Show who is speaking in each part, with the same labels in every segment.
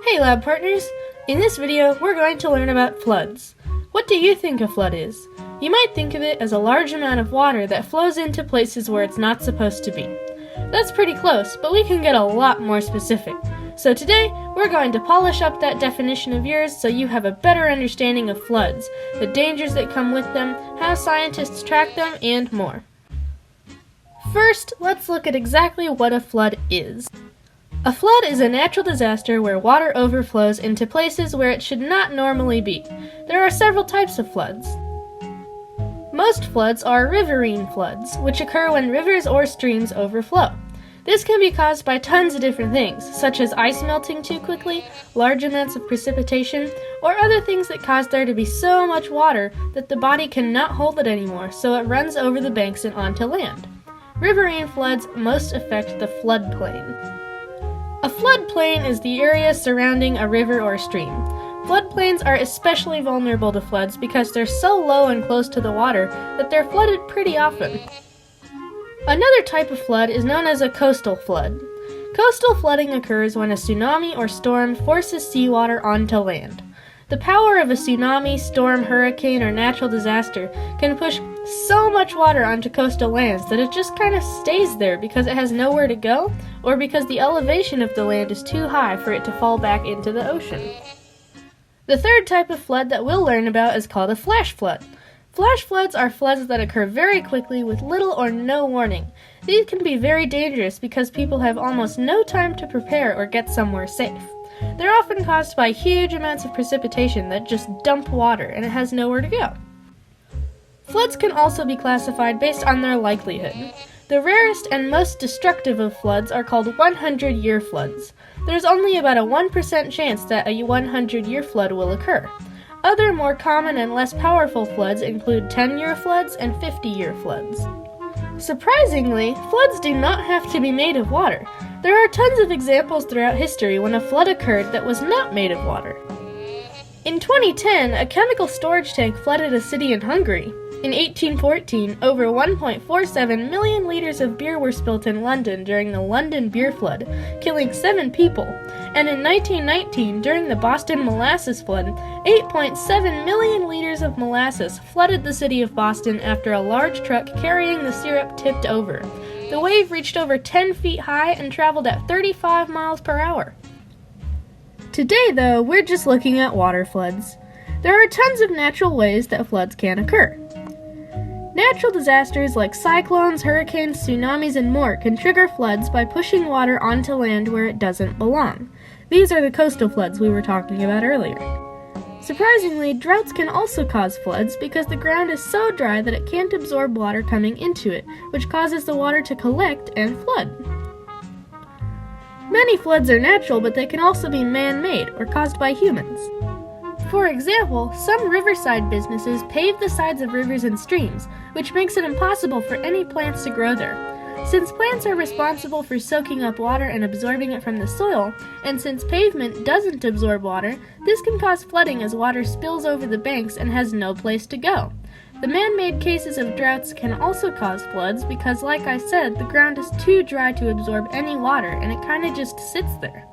Speaker 1: Hey lab partners! In this video, we're going to learn about floods. What do you think a flood is? You might think of it as a large amount of water that flows into places where it's not supposed to be. That's pretty close, but we can get a lot more specific. So today, we're going to polish up that definition of yours so you have a better understanding of floods, the dangers that come with them, how scientists track them, and more. First, let's look at exactly what a flood is. A flood is a natural disaster where water overflows into places where it should not normally be. There are several types of floods. Most floods are riverine floods, which occur when rivers or streams overflow. This can be caused by tons of different things, such as ice melting too quickly, large amounts of precipitation, or other things that cause there to be so much water that the body cannot hold it anymore, so it runs over the banks and onto land. Riverine floods most affect the floodplain. A floodplain is the area surrounding a river or stream. Floodplains are especially vulnerable to floods because they're so low and close to the water that they're flooded pretty often. Another type of flood is known as a coastal flood. Coastal flooding occurs when a tsunami or storm forces seawater onto land. The power of a tsunami, storm, hurricane, or natural disaster can push so much water onto coastal lands that it just kind of stays there because it has nowhere to go, or because the elevation of the land is too high for it to fall back into the ocean. The third type of flood that we'll learn about is called a flash flood. Flash floods are floods that occur very quickly with little or no warning. These can be very dangerous because people have almost no time to prepare or get somewhere safe. They're often caused by huge amounts of precipitation that just dump water and it has nowhere to go. Floods can also be classified based on their likelihood. The rarest and most destructive of floods are called 100-year floods. There's only about a 1% chance that a 100-year flood will occur. Other more common and less powerful floods include 10-year floods and 50-year floods. Surprisingly, floods do not have to be made of water. There are tons of examples throughout history when a flood occurred that was not made of water. In 2010, a chemical storage tank flooded a city in Hungary. In 1814, over 1.47 million liters of beer were spilt in London during the London beer flood, killing 7 people. And in 1919, during the Boston molasses flood, 8.7 million liters of molasses flooded the city of Boston after a large truck carrying the syrup tipped over. The wave reached over 10 feet high and traveled at 35 miles per hour. Today, though, we're just looking at water floods. There are tons of natural ways that floods can occur. Natural disasters like cyclones, hurricanes, tsunamis, and more can trigger floods by pushing water onto land where it doesn't belong. These are the coastal floods we were talking about earlier. Surprisingly, droughts can also cause floods because the ground is so dry that it can't absorb water coming into it, which causes the water to collect and flood. Many floods are natural, but they can also be man-made or caused by humans. For example, some riverside businesses pave the sides of rivers and streams, which makes it impossible for any plants to grow there. Since plants are responsible for soaking up water and absorbing it from the soil, and since pavement doesn't absorb water, this can cause flooding as water spills over the banks and has no place to go. The man-made cases of droughts can also cause floods because, like I said, the ground is too dry to absorb any water and it kind of just sits there.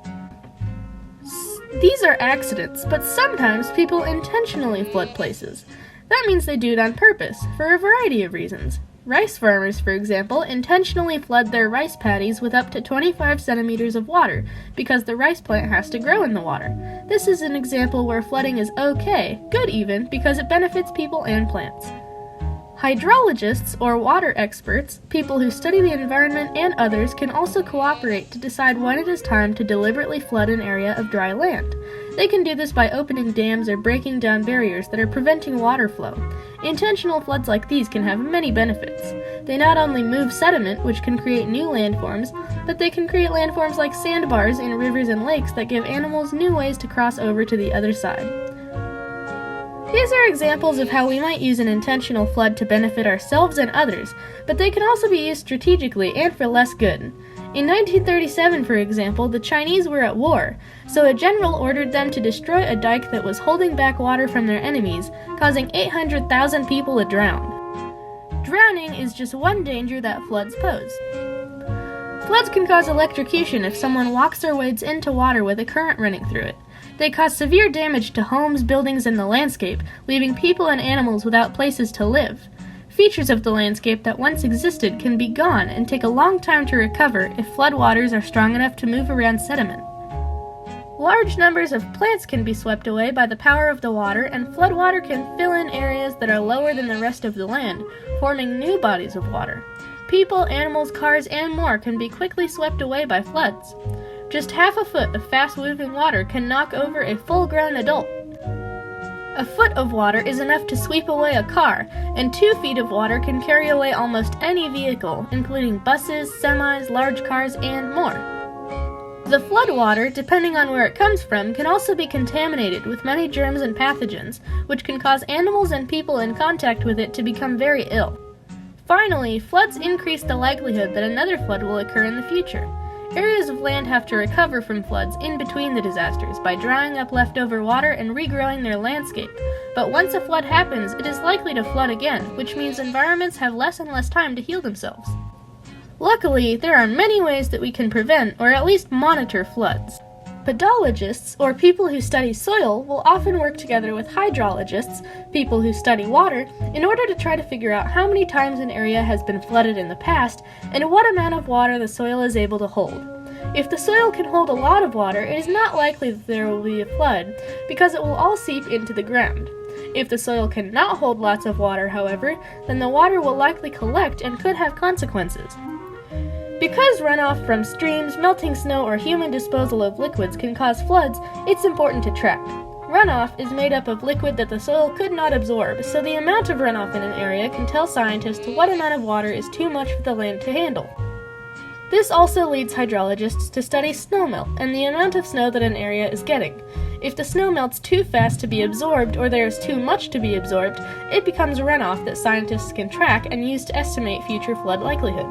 Speaker 1: These are accidents, but sometimes people intentionally flood places. That means they do it on purpose, for a variety of reasons. Rice farmers, for example, intentionally flood their rice paddies with up to 25 centimeters of water, because the rice plant has to grow in the water. This is an example where flooding is okay, good even, because it benefits people and plants. Hydrologists, or water experts, people who study the environment and others, can also cooperate to decide when it is time to deliberately flood an area of dry land. They can do this by opening dams or breaking down barriers that are preventing water flow. Intentional floods like these can have many benefits. They not only move sediment, which can create new landforms, but they can create landforms like sandbars in rivers and lakes that give animals new ways to cross over to the other side. These are examples of how we might use an intentional flood to benefit ourselves and others, but they can also be used strategically and for less good. In 1937, for example, the Chinese were at war, so a general ordered them to destroy a dike that was holding back water from their enemies, causing 800,000 people to drown. Drowning is just one danger that floods pose. Floods can cause electrocution if someone walks or wades into water with a current running through it. They cause severe damage to homes, buildings, and the landscape, leaving people and animals without places to live. Features of the landscape that once existed can be gone and take a long time to recover if floodwaters are strong enough to move around sediment. Large numbers of plants can be swept away by the power of the water, and floodwater can fill in areas that are lower than the rest of the land, forming new bodies of water. People, animals, cars, and more can be quickly swept away by floods. Just half a foot of fast-moving water can knock over a full-grown adult. A foot of water is enough to sweep away a car, and 2 feet of water can carry away almost any vehicle, including buses, semis, large cars, and more. The floodwater, depending on where it comes from, can also be contaminated with many germs and pathogens, which can cause animals and people in contact with it to become very ill. Finally, floods increase the likelihood that another flood will occur in the future. Areas of land have to recover from floods in between the disasters by drying up leftover water and regrowing their landscape. But once a flood happens, it is likely to flood again, which means environments have less and less time to heal themselves. Luckily, there are many ways that we can prevent or at least monitor floods. Pedologists, or people who study soil, will often work together with hydrologists, people who study water, in order to try to figure out how many times an area has been flooded in the past and what amount of water the soil is able to hold. If the soil can hold a lot of water, it is not likely that there will be a flood, because it will all seep into the ground. If the soil cannot hold lots of water, however, then the water will likely collect and could have consequences. Because runoff from streams, melting snow, or human disposal of liquids can cause floods, it's important to track. Runoff is made up of liquid that the soil could not absorb, so the amount of runoff in an area can tell scientists what amount of water is too much for the land to handle. This also leads hydrologists to study snowmelt and the amount of snow that an area is getting. If the snow melts too fast to be absorbed or there is too much to be absorbed, it becomes runoff that scientists can track and use to estimate future flood likelihood.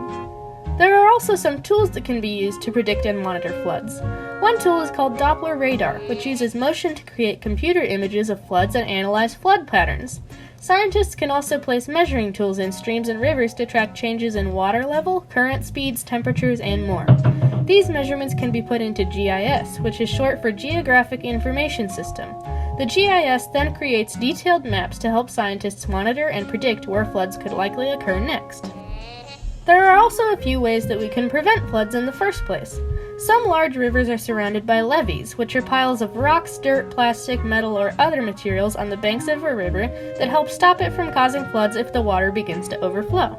Speaker 1: There are also some tools that can be used to predict and monitor floods. One tool is called Doppler radar, which uses motion to create computer images of floods and analyze flood patterns. Scientists can also place measuring tools in streams and rivers to track changes in water level, current speeds, temperatures, and more. These measurements can be put into GIS, which is short for Geographic Information System. The GIS then creates detailed maps to help scientists monitor and predict where floods could likely occur next. There are also a few ways that we can prevent floods in the first place. Some large rivers are surrounded by levees, which are piles of rocks, dirt, plastic, metal, or other materials on the banks of a river that help stop it from causing floods if the water begins to overflow.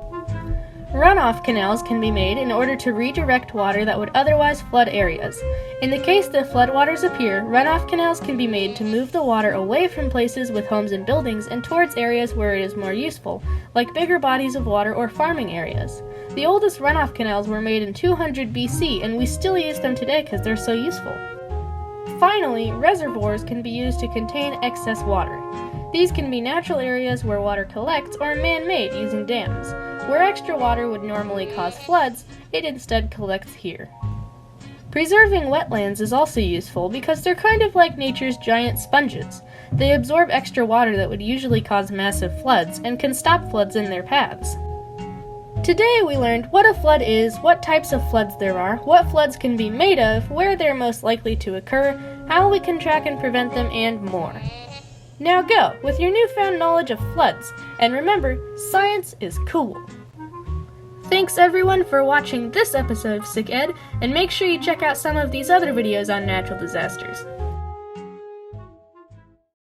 Speaker 1: Runoff canals can be made in order to redirect water that would otherwise flood areas. In the case that floodwaters appear, runoff canals can be made to move the water away from places with homes and buildings and towards areas where it is more useful, like bigger bodies of water or farming areas. The oldest runoff canals were made in 200 BC, and we still use them today because they're so useful. Finally, reservoirs can be used to contain excess water. These can be natural areas where water collects or man-made using dams. Where extra water would normally cause floods, it instead collects here. Preserving wetlands is also useful because they're kind of like nature's giant sponges. They absorb extra water that would usually cause massive floods and can stop floods in their paths. Today we learned what a flood is, what types of floods there are, what floods can be made of, where they're most likely to occur, how we can track and prevent them, and more. Now go, with your newfound knowledge of floods, and remember, science is cool. Thanks everyone for watching this episode of SIC Ed, and make sure you check out some of these other videos on natural disasters.